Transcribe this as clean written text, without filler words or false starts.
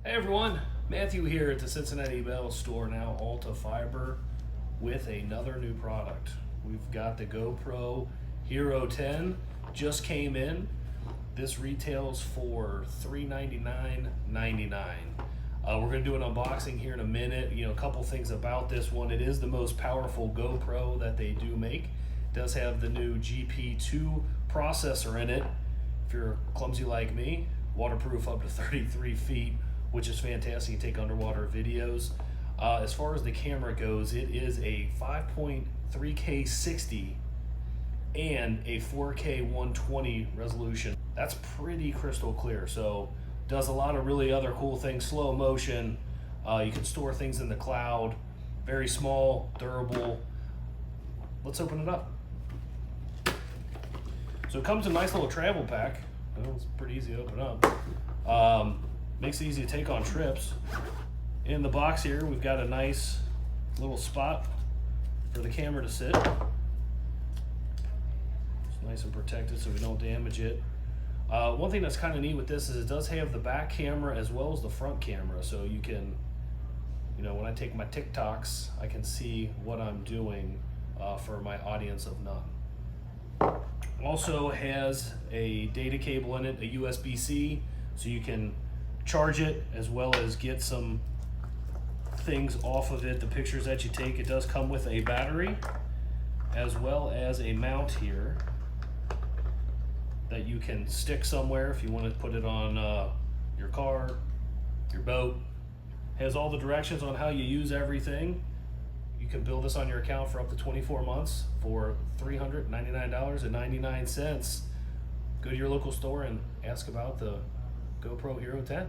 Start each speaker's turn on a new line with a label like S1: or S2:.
S1: Hey everyone, Matthew here at the Cincinnati Bell store, now altafiber, with another new product. We've got the GoPro HERO10, just came in. This retails for $399.99. We're going to do an unboxing here in a minute. A couple things about this one. It is the most powerful GoPro that they do make. It does have the new GP2 processor in it. If you're clumsy like me, waterproof up to 33 feet, which is fantastic. You can take underwater videos. As far as the camera goes, it is a 5.3K 60 and a 4K 120 resolution. That's pretty crystal clear. So does a lot of really other cool things. Slow motion. You can store things in the cloud. Very small, durable. Let's open it up. So it comes in a nice little travel pack. Well, it's pretty easy to open up. Makes it easy to take on trips. In the box here, we've got a nice little spot for the camera to sit. It's nice and protected so we don't damage it. One thing that's kind of neat with this is it does have the back camera as well as the front camera, so you can, when I take my TikToks, I can see what I'm doing for my audience of none. Also has a data cable in it, a USB-C, so you can charge it as well as get some things off of it, the pictures that you take. It does come with a battery as well as a mount here that you can stick somewhere if you want to put it on your car, your boat. Has all the directions on how you use everything. You can build this on your account for up to 24 months for $399.99. Go to your local store and ask about the GoPro HERO10.